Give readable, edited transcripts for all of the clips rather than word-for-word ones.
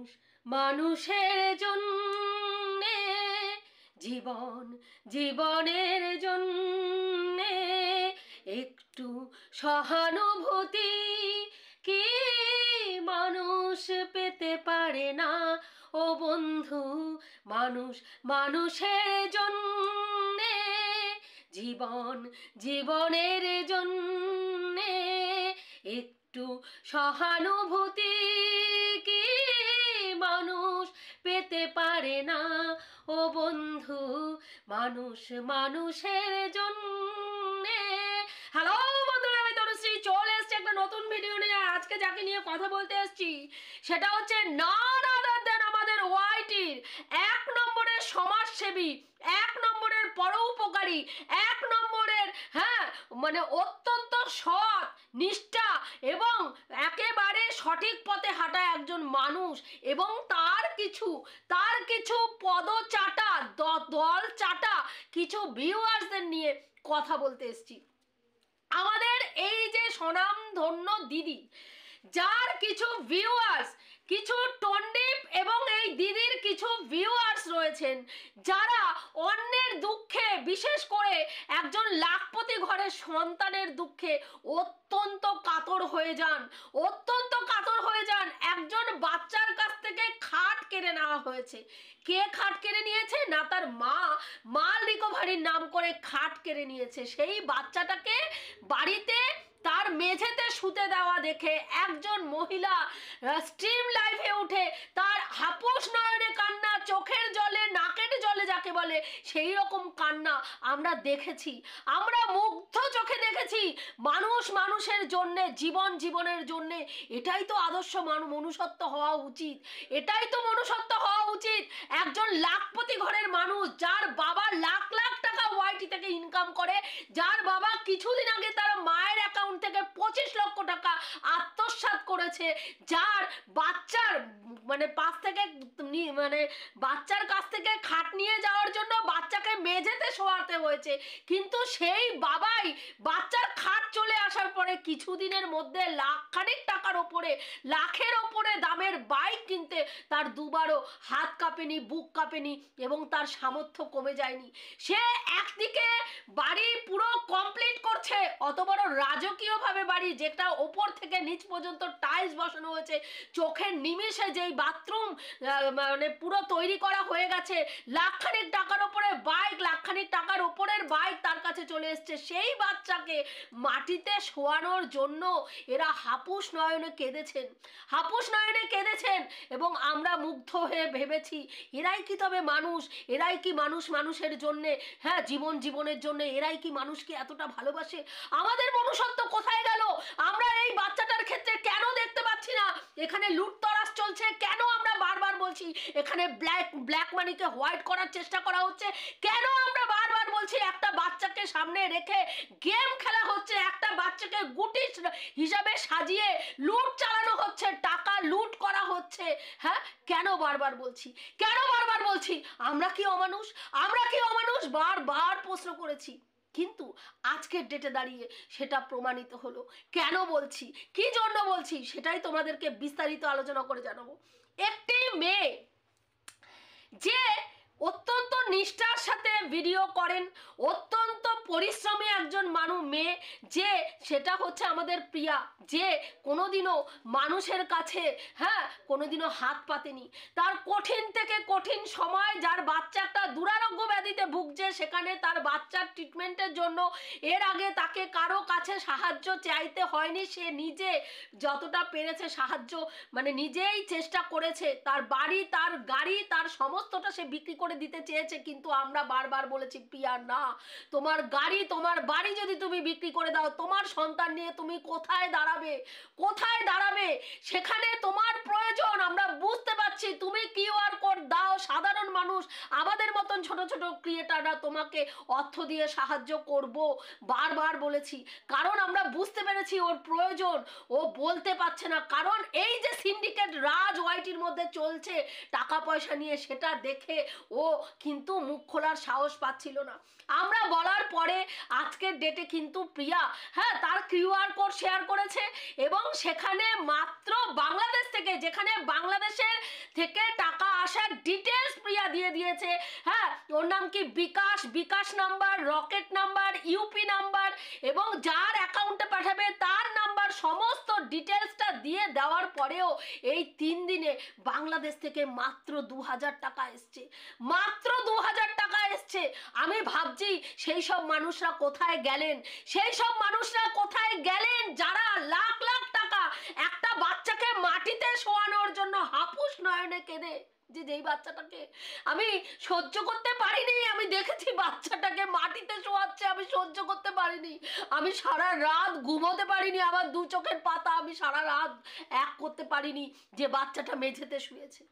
মানুষ মানুষের জন্যে, জীবন জীবনের জন্যে একটু সহানুভূতি কি মানুষ পেতে পারে না ও বন্ধু। মানুষ মানুষের জন্যে, জীবন জীবনের জন্যে একটু সহানুভূতি কি মানুষ পেতে পারে না ও বন্ধু। মানুষ মানুষের জন্যে। হ্যালো বন্ধুরা, আমি তনুশ্রী চলে এসেছি একটা নতুন ভিডিও নিয়ে। আজকে যাকে নিয়ে কথা বলতে এসেছি সেটা হচ্ছে নন আদার দেন আমাদের ওয়াইটির 1 নম্বরের সমাজসেবী, 1 নম্বরের পরোপকারী, 1 নম্বরের মানে অত্যন্ত সৎ নিষ্ঠা এবং একেবারে সঠিক পথে হাঁটা একজন মানুষ, এবং তার কিছু পদচাটা দল চাটা কিছু ভিউয়ার্সদের নিয়ে কথা বলতে এসেছি। আমাদের এই যে স্বনামধন্য দিদি, যার কিছু ভিউয়ার্স, কিছু টন্ডিপ এবং এই দিদির কিছু ভিউয়ার্স রয়েছেন যারা অন্যের দুঃখে, বিশেষ করে একজন লাখপতি ঘরের সন্তানের দুঃখে অত্যন্ত কাতর হয়ে যান, অত্যন্ত কাতর হয়ে যান। একজন বাচ্চার কাছ থেকে খাট কেড়ে নেওয়া হয়েছে। কে খাট কেড়ে নিয়েছে? না, তার মাল রিকভারির নাম করে খাট কেড়ে নিয়েছে। সেই বাচ্চাটাকে বাড়িতে তার মেঝেতে শুতে দেওয়া দেখে একজন মহিলা স্ট্রিম লাইভে উঠে তার হাপুস নয়নে কান্না, চোখের জলে, নাকের জলে যাকে বলে সেই রকম কান্না আমরা দেখেছি, আমরা মুগ্ধ চোখে দেখেছি। মানুষ মানুষের জন্যে, জীবন জীবনের জন্যে, এটাই তো আদর্শ মনুষ্যত্ব হওয়া উচিত, এটাই তো মনুষ্যত্ব হওয়া উচিত। একজন লাখপতি ঘরের মানুষ, যার বাবা লাখ লাখ টাকা ওয়াইটি থেকে ইনকাম করে, যার বাবা কিছুদিন আগে তার মায়ের অ্যাকাউন্ট থেকে 25 লক্ষ টাকা আত্মসাৎ করেছে, যার বাচ্চার বাচ্চার কাছ থেকে খাট নিয়ে যাওয়ার জন্য বাচ্চাকে মেঝেতে শোয়াতে হয়েছে, কিন্তু সেই বাবাই বাচ্চার খাট চলে আসার পরে কিছুদিনের মধ্যে লাখখানিক টাকার ওপরে, লাখের ওপরে দামের বাইক কিনতে তার দুবারও হাত কাঁপেনি, বুক কাঁপেনি এবং তার সামর্থ্য কমে যায়নি। সে একদিকে বাড়ি পুরো কমপ্লিট করছে, অত বড় রাজকীয়ভাবে বাড়ি, যেটা ওপর থেকে নিচ পর্যন্ত টাইলস বসানো হয়েছে, চোখের নিমেষে যেই বাথরুম পুরো তৈরি করা হয়ে গেছে, লাখখানিক টাকার ওপরে বাইক, লাখখানিক টাকার ওপরের বাইক তার কাছে চলে এসছে। সেই বাচ্চাকে মাটিতে শোয়ানোর জন্য এরা হাপুস নয়নে কেঁদেছেন, হাপুস নয়নে কেঁদেছেন, এবং আমরা মুগ্ধ হয়ে ভেবেছি এরাই কি তবে মানুষ, এরাই কি মানুষ মানুষের জন্যে, জীবন জীবনের জন্য, এরাই কি মানুষকে এতটা ভালোবাসে? আমাদের মনুষ্যত্ব কোথায় গেল? আমরা এই বাচ্চাটার ক্ষেত্রে কেন দেখতে পাচ্ছি না? এখানে লুটতরাজ চলছে কেন? আমরা বারবার বলছি এখানে ব্ল্যাক মানিকে হোয়াইট করার চেষ্টা করা হচ্ছে কেন? আমরা বারবার বলছি একটা বাচ্চাকে সামনে রেখে গেম খেলা হচ্ছে, একটা বাচ্চাকে গুটি হিসাবে সাজিয়ে লুট চালানো হচ্ছে, টাকা লুট করা হচ্ছে। কেন বারবার বলছি? কেন বারবার বলছি? আমরা কি অমানুষ? আমরা কি অমানুষ? বারবার প্রশ্ন করেছি, কিন্তু আজকের ডেটে দাঁড়িয়ে সেটা প্রমাণিত হলো। কেন বলছি, কি জন্য বলছি, সেটাই তোমাদেরকে বিস্তারিত আলোচনা করে জানাবো। একটি মেয়ে যে অত্যন্ত নিষ্ঠার সাথে ভিডিও করেন, অত্যন্ত পরিশ্রমী একজন মেয়ে, যে সেটা হচ্ছে আমাদের প্রিয়া, যে কোনোদিনও মানুষের কাছে কোনোদিনও হাত পাতেনি। তার কঠিন থেকে কঠিন সময়, যার বাচ্চা একটা দুরারোগ্য ব্যাধিতে ভুগছে, সেখানে তার বাচ্চার ট্রিটমেন্টের জন্য এর আগে তাকে কারো কাছে সাহায্য চাইতে হয়নি। সে নিজে যতটা পেরেছে সাহায্য নিজেই চেষ্টা করেছে। তার বাড়ি, তার গাড়ি, তার সমস্তটা সে বিক্রি করে দিতে চেয়েছে, কিন্তু আমরা বারবার বলেছি প্রিয়া না, তোমার গাড়ি, তোমার বাড়ি যদি তুমি বিক্রি করে দাও, তোমার সন্তান নিয়ে তুমি কোথায় দাঁড়াবে? কোথায় দাঁড়াবে? সেখানে তোমার প্রয়োজন, আমরা বুঝতে পারছি। তুমি কিউআর কোড দাও, সাধারণ মানুষ আমাদের মতন ছোট ছোট ক্রিয়েটাররা তোমাকে অর্থ দিয়ে সাহায্য করব বারবার বলেছি, কারণ আমরা বুঝতে পেরেছি ওর প্রয়োজন, ও বলতে পারছে না, কারণ এই যে সিন্ডিকেট রাজ ওয়াইটির মধ্যে চলছে টাকা পয়সা নিয়ে, সেটা দেখে ও কিন্তু মুখ খোলার সাহস পাচ্ছিল না। আমরা বলার পরে আজকের ডেটে কিন্তু প্রিয়া হ্যাঁ তার কিউআর কোড শেয়ার করেছে এবং সেখানে মাত্র বাংলাদেশ থেকে, যেখানে বাংলাদেশের থেকে টাকা আসার ডিটেলস প্রিয়া দিয়ে দিয়েছে। হ্যাঁ, ওর নাম কি bKash number, Rocket number, Upay number এবং যার অ্যাকাউন্টে পাঠাবে তার নাম্বার, সমস্ত ডিটেলসটা দিয়ে দেওয়ার পরেও এই 3 দিনে বাংলাদেশ থেকে মাত্র 2000 টাকা এসছে, মাত্র 2000 টাকা এসছে। আমি ভাবছি সেই সব মানুষরা কোথায় গেলেন, সেই সব মানুষরা কোথায় গেলেন যারা লাখ লাখ টাকা একটা বাচ্চাকে মাটিতে শোয়ানোর জন্য হাপুস নয়নে কেঁদে, যেই বাচ্চাটাকে আমি সহ্য করতে পারিনি, আমি দেখেছি বাচ্চাটাকে মাটিতে শোয়াচ্ছে, আমি সহ্য করতে পারিনি, আমি সারা রাত ঘুমোতে পারিনি, আমার 2 চোখের পাতা আমি সারা রাত এক করতে পারিনি যে বাচ্চাটা মেঝেতে শুয়েছে।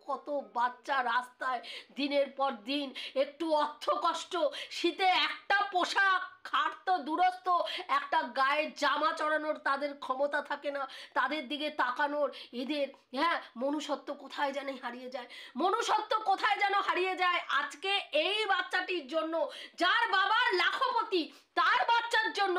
কত বাচ্চা রাস্তায় দিনের পর দিন, একটু অর্থ কষ্ট, শীতে একটা পোশাক, খাট তো দূরস্থ, একটা গায়ের জামা চড়ানোর তাদের ক্ষমতা থাকে না, তাদের দিকে তাকানোর এদের হ্যাঁ মনুষ্যত্ব কোথায় যেন হারিয়ে যায়, মনুষ্যত্ব কোথায় যেন হারিয়ে যায়। আজকে এই বাচ্চাটির জন্য, যার বাবা লাখপতি, তার বাচ্চার জন্য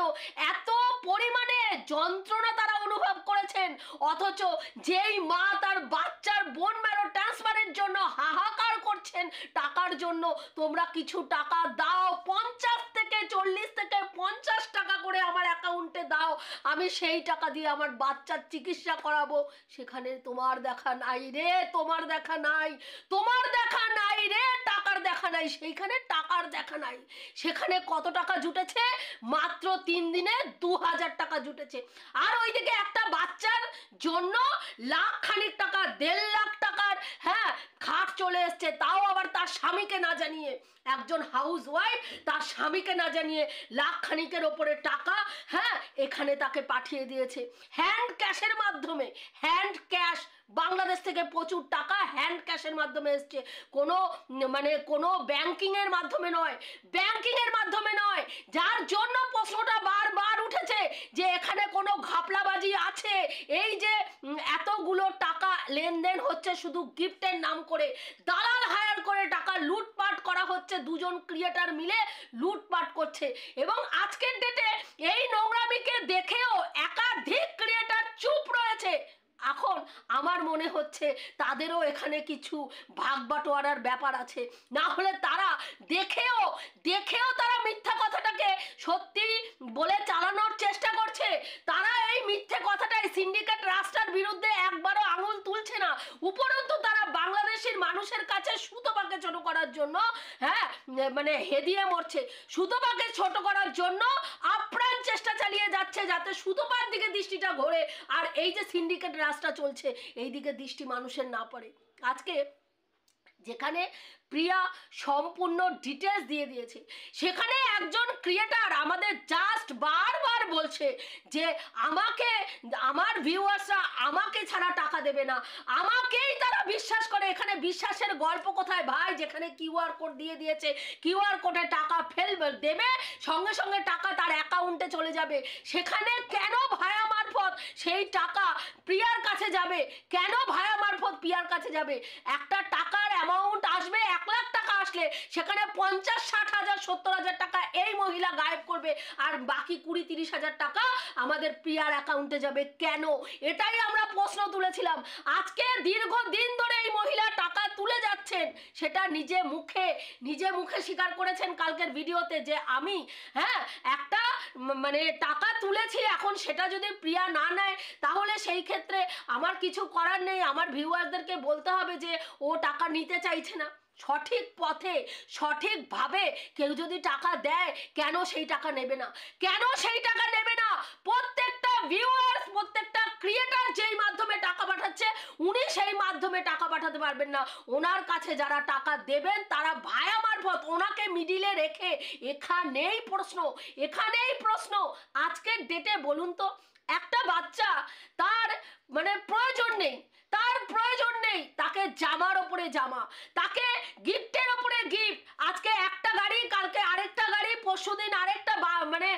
এত পরিমাণে যন্ত্রণা তারা অনুভব করেছেন, অথচ যেই মা তার বাচ্চার বোন ম্যারো ট্রান্সফারের জন্য হাহাকার করছেন টাকার জন্য, তোমরা কিছু টাকা দাও, 50 থেকে 40 থেকে 50 টাকা করে আমার অ্যাকাউন্টে দাও, আমি সেই টাকা দিয়ে আমার বাচ্চার চিকিৎসা করাবো। সেখানে তোমার দেখা নাই রে, তোমার দেখা নাই, তোমার দেখা নাই রে, টাকার দেখা নাই, সেইখানে টাকার দেখা নাই। সেখানে কত টাকা জুটেছে? মাত্র 3 দিনে 2000 টাকা জুটেছে। আর ওইদিকে একটা বাচ্চার জন্য লাখ খানিক টাকা, 1.5 লাখ টাকার হ্যাঁ খাট চলে এসছে, তাও আবার তার স্বামীকে না জানিয়ে। একজন হাউস ওয়াইফ তার স্বামীকে না জানিয়ে লাখ খানিকের ওপরে টাকা হ্যাঁ এখানে তাকে পাঠিয়ে দিয়েছে হ্যান্ড ক্যাশের মাধ্যমে। হ্যান্ড ক্যাশ, বাংলাদেশ থেকে প্রচুর টাকা হ্যান্ড ক্যাশের মাধ্যমে এসছে, কোনো ব্যাংকিংয়ের মাধ্যমে নয়, ব্যাংকিংয়ের মাধ্যমে নয়। যার জন্য প্রশ্নটা বারবার উঠেছে যে এখানে কোনো ঘাপলাবাজি আছে, এই যে এতগুলো টাকা লেনদেন হচ্ছে শুধু গিফটের নাম করে, দালাল হায়ার করে টাকা লুটপাট করা হচ্ছে, 2 জন ক্রিয়েটার মিলে লুটপাট করছে। এবং আজকের ডেটে এই নোংরামিকে দেখেও একাধিক ক্রিয়েটার চুপ রয়েছে। এখন আমার মনে হচ্ছে তাদেরও এখানে কিছু ভাগ বাটোয়ারার ব্যাপার আছে, না হলে তারা দেখেও তারা মিথ্যা কথাটাকে সত্যি বলে চালানোর চেষ্টা করছে। তারা এই মিথ্যে কথাটাই সিন্ডিকেট রাস্তার বিরুদ্ধে একবারও আঙুল তুলছে না, উপরন্তু তারা বাংলাদেশের মানুষের কাছে সুতোপাকে ছোট করার জন্য হ্যাঁ হেদিয়ে মরছে, সুতোপাকে ছোট করার জন্য আপ্রাণ চেষ্টা চালিয়ে যাচ্ছে যাতে সুতোপার দিকে দৃষ্টিটা ঘোরে, আর এই যে সিন্ডিকেট রাস্তা চলছে এই দিকে দৃষ্টি মানুষের না পড়ে। আজকে যেখানে প্রিয়া সম্পূর্ণ ডিটেলস দিয়ে দিয়েছে, সেখানে একজন ক্রিয়েটার আমাদের জাস্ট বারবার বলছে যে আমাকে, আমার ভিউয়ার্সরা আমাকে ছাড়া টাকা দেবে না, আমাকেই তারা বিশ্বাস করে। এখানে বিশ্বাসের গল্প কোথায় ভাই? যেখানে কিউআর কোড দিয়ে দিয়েছে, কিউআর কোডে টাকা দেবে, সঙ্গে সঙ্গে টাকা তার অ্যাকাউন্টে চলে যাবে, সেখানে কেন ভায়া মারফত সেই টাকা প্রিয়ার কাছে যাবে? কেন ভায়া মারফত প্রিয়ার কাছে যাবে? একটা টাকার অ্যামাউন্ট আসবে, 1 লাখ টাকা আসলে সেখানে 50, 60 হাজার, 70 হাজার টাকা এই মহিলা গায়েব করবে, আর বাকি 20-30 হাজার টাকা আমাদের প্রিয়ার অ্যাকাউন্টে যাবে কেন? এটাই আমরা প্রশ্ন তুলেছিলাম। আজকে দীর্ঘদিন ধরে এই মহিলা টাকা তুলে যাচ্ছেন, সেটা নিজে মুখে স্বীকার করেছেন কালকের ভিডিওতে যে আমি হ্যাঁ একটা টাকা তুলেছি, এখন সেটা যদি প্রিয়া না নেয় তাহলে সেই ক্ষেত্রে আমার কিছু করার নেই, আমার ভিউয়ারদেরকে বলতে হবে যে ও টাকা নিতে চাইছে না। সঠিক পথে সঠিকভাবে কেউ যদি টাকা দেয় কেন সেই টাকা নেবে না? কেন সেই টাকা নেবে না? প্রত্যেকটা ভিউয়ার্স, প্রত্যেকটা ক্রিয়েটার যেই মাধ্যমে টাকা পাঠাচ্ছে উনি সেই মাধ্যমে টাকা পাঠাতে পারবেন না। ওনার কাছে যারা টাকা দেবেন তারা ভায়া মারফত ওনাকে মিডিলে রেখে। এখানেই প্রশ্ন আজকের ডেটে বলুন তো, একটা বাচ্চা তার প্রয়োজন নেই, তাকে জামার ওপরে জামা, তাকে গিফটের ওপরে গিফট, আজকে একটা গাড়ি, কালকে আরেকটা গাড়ি, পরশুদিন আরেকটা মানে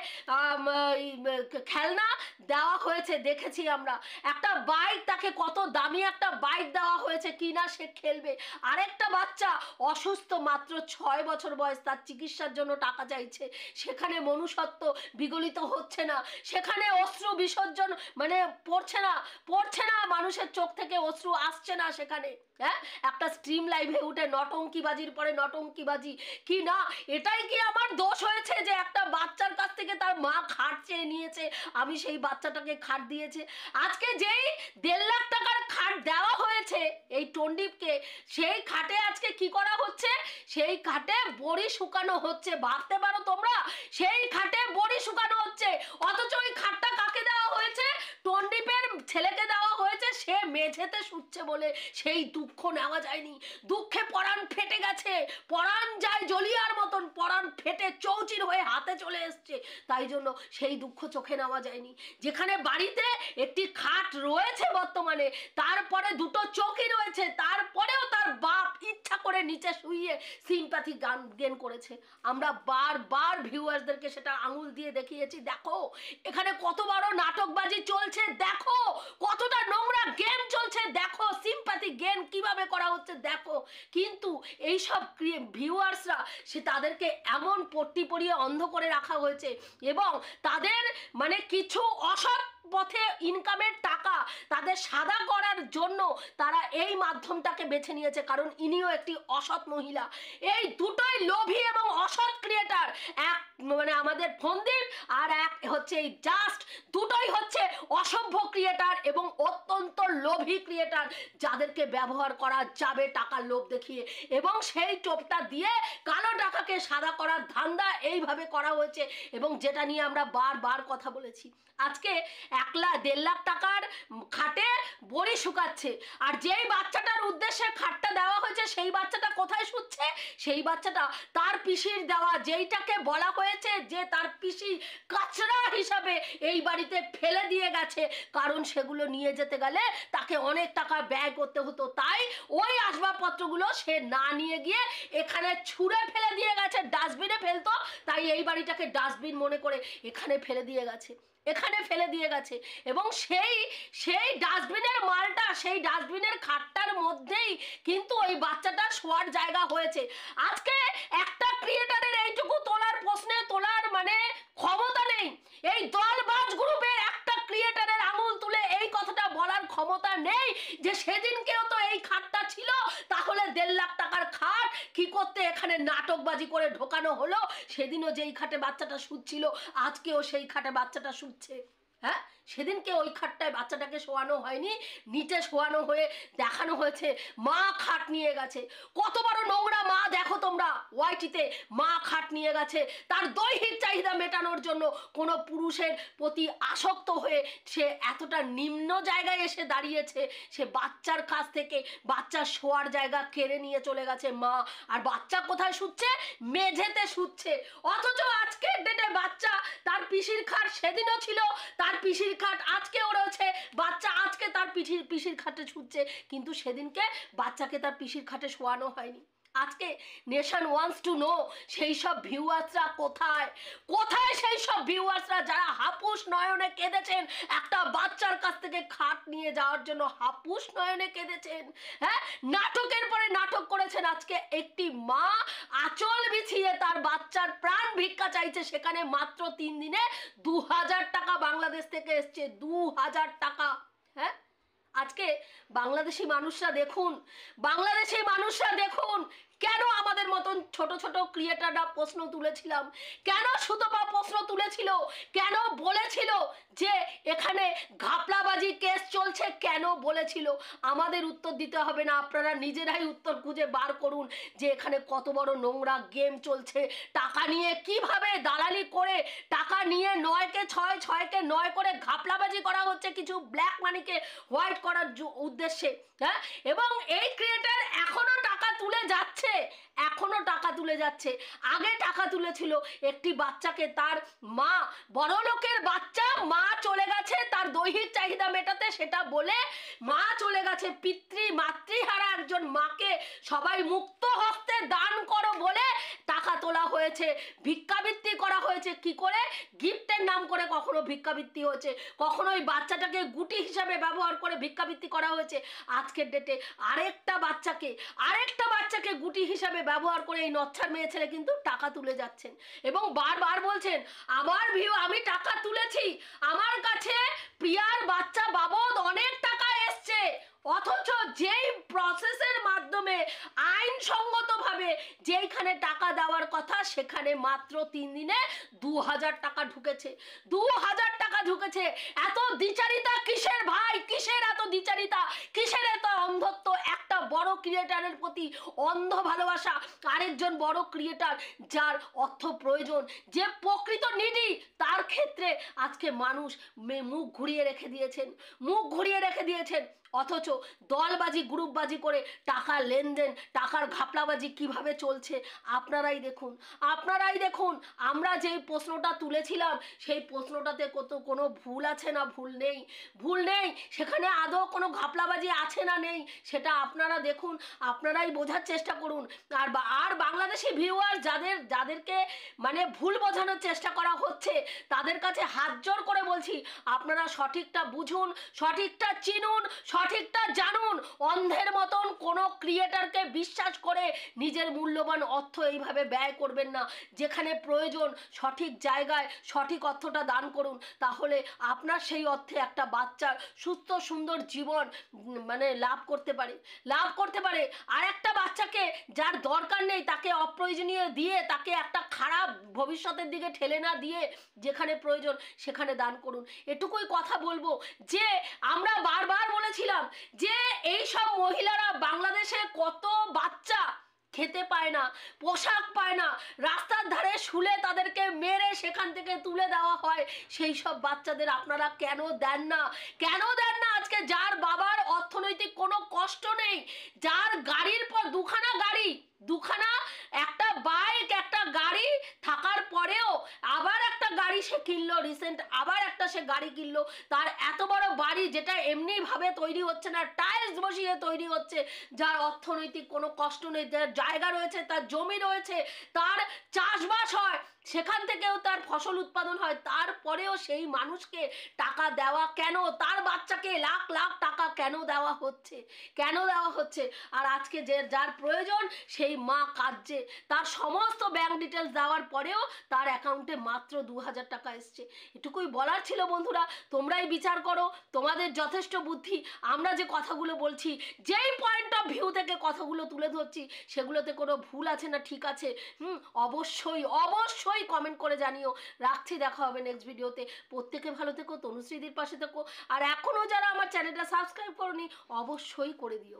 খেলনা দেওয়া হয়েছে, দেখেছি আমরা। একটা বাইক, তাকে কত দামি একটা বাইক দেওয়া হয়েছে, কিনা সে খেলবে। আরেকটা বাচ্চা অসুস্থ, মাত্র 6 বছর বয়স, তার চিকিৎসার জন্য টাকা চাইছে। সেখানে মনুষ্যত্ব বিগলিত হচ্ছে না, সেখানে অশ্রু বিসর্জন মানে পড়ছে না, মানুষের চোখ থেকে অশ্রু আসছে না সেখানে। হ্যাঁ, একটা স্ট্রিম লাইভে উঠে নটঙ্কিবাজির পরে নটঙ্কিবাজি, কি না এটাই কি আমার দোষ হয়েছে যে একটা বাচ্চার কাছ থেকে তার মা খাট চেয়ে নিয়েছে, আমি সেই বাচ্চাটাকে খাট দিয়েছে? আজকে যেই 1.5 লাখ টাকার খাট দেওয়া হয়েছে এই টন্ডিপকে, সেই খাটে আজকে কি করা হচ্ছে? সেই খাটে বড়ি শুকানো হচ্ছে। ভাবতে পারো তোমরা, সেই খাটে বড়ি শুকানো হচ্ছে। অথচ ওই খাটটা কাকে দেওয়া হয়েছে? টন্ডিপের ছেলেকে দেওয়া হয়েছে। সে মেঝেতে শুচ্ছে বলে সেই দুঃখ নেওয়া যায়নি। দুঃখে পরাণ ফেটে গেছে, পরাণ যায় জলিয়ার মতন, পরাণ ফেটে চৌচির হয়ে হাতে চলে এসছে, তাই জন্য সেই দুঃখ চোখে নেওয়া যায়নি। যেখানে বাড়িতে একটি খাট রয়েছে বর্তমানে, তারপরে 2টো চৌকি রয়েছে, তারপরেও তার বাপ ইচ্ছা করে নিচে শুইয়ে সিম্প্যাথি গেন করেছে। আমরা বারবার ভিউয়ার্সদেরকে সেটা আঙুল দিয়ে দেখিয়েছি, দেখো এখানে কত বড় নাটকবাজি চলছে, দেখো কতটা নোংরা গেম চলছে, দেখো সিম্প্যাথি গেন কিভাবে করা হচ্ছে দেখো। কিন্তু এইসব ভিউয়ার্সরা, সে তাদেরকে এমন পট্টি পরিয়ে অন্ধ করে রাখা হয়েছে, এবং তাদের মানে কিছু অসৎ পথে ইনকামের টাকা তাদের সাদা করার জন্য তারা এই মাধ্যমটাকে বেছে নিয়েছে। কারণ ইনিও একটি অসৎ মহিলা। এই দুটোই লোভী এবং অসৎ ক্রিয়েটার, এক মানে আমাদের ফন্দীপ, আর এক হচ্ছে এই জাস্ট, দুটোই হচ্ছে অসভ্য ক্রিয়েটার এবং অত্যন্ত লোভী ক্রিয়েটার, যাদেরকে ব্যবহার করা যাবে টাকার লোভ দেখিয়ে, এবং সেই টোপটা দিয়ে কালো টাকাকে সাদা করার ধান্দা এইভাবে করা হয়েছে। এবং যেটা নিয়ে আমরা বারবার কথা বলেছি, আজকে 1.5 লাখ টাকার খাটে বড়ি শুকাচ্ছে, আর যেই বাচ্চাটার উদ্দেশ্যে খাটটা দেওয়া হয়েছে সেই বাচ্চাটা কোথায় শুচ্ছে? সেই বাচ্চাটা তার পিসির দেওয়া, যেইটাকে বলা হয়েছে যে তার পিসি কাচরা হিসাবে এই বাড়িতে ফেলে দিয়ে গেছে, কারণ সেগুলো নিয়ে যেতে গেলে তাকে অনেক টাকা ব্যয় করতে হতো, তাই ওই আসবাবপত্রগুলো সে না নিয়ে গিয়ে এখানে ছুঁড়ে ফেলে দিয়ে গেছে, ডাস্টবিনে ফেলতো, তাই এই বাড়িটাকে ডাস্টবিন মনে করে এখানে ফেলে দিয়ে গেছে, এখানে ফেলে দিয়ে গেছে। এবং সেই ডাস্টবিনের মালটা, সেই ডাস্টবিনের খাটটার মধ্যেই কিন্তু ওই বাচ্চাটা শোয়ার জায়গা হয়েছে। আজকে একটা ক্রিয়েটারের এইটুকু তোলার মানে ক্ষমতা নেই, এই দলবাজ গ্রুপের একটা ক্রিয়েটারের আঙুল তুলে এই কথাটা বলার ক্ষমতা নেই যে সেদিনকেও তো এই খাটটা ছিল, তাহলে 1.5 লাখ টাকার খাট কি করতে এখানে নাটকবাজি করে ঢোকানো হলো? সেদিনও যেই খাটে বাচ্চাটা শুচ্ছিল, আজকেও সেই খাটে বাচ্চাটা শুচ্ছে। হ্যাঁ, সেদিনকে ওই খাটটায় বাচ্চাটাকে শোয়ানো হয়নি, নিচে শোয়ানো হয়ে দেখানো হয়েছে মা খাট নিয়ে গেছে। কত বড় নোংরা মা দেখো তোমরা, ওয়াইটিতে মা খাট নিয়ে গেছে তার দৈহিক চাহিদা মেটানোর জন্য। কোনো পুরুষের প্রতি আসক্ত হয়ে সে এতটা নিম্ন জায়গায় এসে দাঁড়িয়েছে, সে বাচ্চার কাছ থেকে বাচ্চার শোয়ার জায়গা কেড়ে নিয়ে চলে গেছে মা, আর বাচ্চা কোথায় শুচ্ছে? মেঝেতে শুচ্ছে। অথচ আজকের ডেটে বাচ্চা, তার পিসির খাট সেদিনও ছিল, তার পিসির খাট আজকেও রয়েছে, বাচ্চা আজকে তার পিসির খাটে শুচ্ছে, কিন্তু সেদিনকে বাচ্চাকে তার পিসির খাটে শোয়ানো হয়নি। আজকে নেশন ওয়ান্টস টু নো সেই সব ভিউয়ার্সরা কোথায়? কোথায় সেই সব ভিউয়ার্সরা যারা হাপুস নয়নে কেঁদেছেন একটা বাচ্চার কাছ থেকে খাট নিয়ে যাওয়ার জন্য? হাপুস নয়নে কেঁদেছেন, হ্যাঁ, নাটকের পরে নাটক করেছেন। আজকে একটি মা আঁচল বিছিয়ে তার বাচ্চার প্রাণ ভিক্ষা চাইছে, সেখানে মাত্র 3 দিনে 2000 টাকা বাংলাদেশ থেকে এসছে, 2000 টাকা। হ্যাঁ, আজকে বাংলাদেশি মানুষরা দেখুন কেন আমাদের মতন ছোট ছোট ক্রিয়েটাররা প্রশ্ন তুলেছিলাম, কেন সুতপা প্রশ্ন তুলেছিল, কেন বলেছিল যে এখানে ঘাপলাবাজি কেস চলছে, কেন বলেছিল? আমাদের উত্তর দিতে হবে না, আপনারা নিজেরাই উত্তর খুঁজে বার করুন যে এখানে কত বড় নোংরা গেম চলছে। টাকা নিয়ে কিভাবে দালালি করে টাকা নিয়ে 9কে 6, 6কে 9 করে ঘাপলাবাজি করা হচ্ছে কিছু ব্ল্যাক মানিকে হোয়াইট করার উদ্দেশ্যে। হ্যাঁ, এবং এই ক্রিয়েটার এখনো টাকা তুলে যাচ্ছে, আগে টাকা তুলেছিল একটি বাচ্চাকে, তার মা, বড় লোকের বাচ্চা, মা চলে গেছে তার দৈহিক চাহিদা মেটাতে, সেটা বলে মা চলে গেছে, মাতৃহারা একজন একজন মাকে সবাই মুক্ত হস্তে দান করো বলে টাকা তোলা হয়েছে, ভিক্ষাবৃত্তি করা হয়েছে। কি করে? গিফটের নাম করে কখনো ভিক্ষাবৃত্তি হয়েছে, কখনো ওই বাচ্চাটাকে গুটি হিসাবে ব্যবহার করে ভিক্ষাবৃত্তি করা হয়েছে। আজকের ডেটে আরেকটা বাচ্চাকে গুটি হিসাবে ব্যবহার করে এই নচ্ছার মেয়ে ছেলে কিন্তু টাকা তুলে যাচ্ছেন এবং বারবার বলছেন আমার ভিউ, আমি টাকা তুলেছি, আমার কাছে প্রিয়ার বাচ্চা বাবদ অনেক টাকা এসছে। অথচ যেই প্রসেসের মাধ্যমে আইনসঙ্গতভাবে যেইখানে টাকা দেওয়ার কথা সেখানে মাত্র 3 দিনে 2000 টাকা ঢুকেছে, 2000 টাকা ঢুকেছে। এত দ্বিচারিতা কিসের ভাই? কিসের এত দ্বিচারিতা? কিসের এত অন্ধত্ব? একটা বড় ক্রিয়েটারের প্রতি অন্ধ ভালোবাসা, আরেকজন বড় ক্রিয়েটার যার অর্থ প্রয়োজন, যে প্রকৃত নিডি, তার ক্ষেত্রে আজকে মানুষ মুখ ঘুরিয়ে রেখে দিয়েছেন। অথচ দলবাজি গ্রুপবাজি করে টাকা লেনদেন, টাকার ঘাপলাবাজি কিভাবে চলছে আপনারাই দেখুন। আমরা যেই প্রশ্নটা তুলেছিলাম সেই প্রশ্নটাতে কোনো ভুল আছে না? ভুল নেই। সেখানে আদৌ কোনো ঘাপলাবাজি আছে না নেই সেটা আপনারা দেখুন, আপনারাই বোঝার চেষ্টা করুন। আর বাংলাদেশি ভিউয়ার যাদেরকে মানে ভুল বোঝানোর চেষ্টা করা হচ্ছে তাদের কাছে হাত জোর করে বলছি, আপনারা সঠিকটা বুঝুন, সঠিকটা চিনুন, সঠিকটা জানুন। অন্ধের মতন কোনো ক্রিয়েটারকে বিশ্বাস করে নিজের মূল্যবান অর্থ এইভাবে ব্যয় করবেন না। যেখানে প্রয়োজন সঠিক জায়গায় সঠিক অর্থটা দান করুন, তাহলে আপনার সেই অর্থে একটা বাচ্চার সুস্থ সুন্দর জীবন মানে লাভ করতে পারে। আর একটা বাচ্চাকে যার দরকার নেই তাকে অপ্রয়োজনীয় দিয়ে তাকে একটা খারাপ ভবিষ্যতের দিকে ঠেলে না দিয়ে যেখানে প্রয়োজন সেখানে দান করুন। এটুকুই কথা বলবো যে আমরা বারবার বলেছিলাম যে এই সব মহিলারা বাংলাদেশে কত বাচ্চা খেতে পায় না, পোশাক পায় না, রাস্তার ধারে শুলে তাদেরকে মেরে সেখান থেকে তুলে দেওয়া হয়। সেই সব বাচ্চাদের আপনারা কেন দেন না? আজকে যার বাবার অর্থনৈতিক কোনো কষ্ট নেই, যার গাড়ির পর দুখানা একটা বাইক, একটা গাড়ি থাকার পরেও আবার একটা গাড়ি সে কিনলো, রিসেন্ট আবার একটা সে গাড়ি কিনলো, তার এত বড় বাড়ি যেটা এমনিভাবে তৈরি হচ্ছে না, টাইলস বসিয়ে তৈরি হচ্ছে, যার অর্থনৈতিক কোনো কষ্ট নেই, যার জায়গা রয়েছে, তার জমি রয়েছে, তার চাষবাস হয়, সেখান থেকেও তার ফসল উৎপাদন হয়, তারপরেও সেই মানুষকে টাকা দেওয়া কেন? তার বাচ্চাকে লাখ লাখ টাকা কেন দেওয়া হচ্ছে? আর আজকে যার প্রয়োজন সেই মা কাঁদছে, তার সমস্ত ব্যাংক ডিটেলস দেওয়ার পরেও তার অ্যাকাউন্টে মাত্র 2000 টাকা এসছে। এটুকুই বলার ছিল বন্ধুরা, তোমরাই বিচার করো, তোমাদের যথেষ্ট বুদ্ধি। আমরা যে কথাগুলো বলছি, যেই পয়েন্ট অফ ভিউ থেকে কথাগুলো তুলে ধরছি সেগুলোতে কোনো ভুল আছে না ঠিক আছে অবশ্যই কমেন্ট করে জানিও। রাখছি, দেখা হবে নেক্সট ভিডিওতে। প্রত্যেকে ভালো থেকো, তনুশ্রীদির পাশে থেকো। আর এখনও যারা আমার চ্যানেলটা সাবস্ক্রাইব করোনি অবশ্যই করে দিও।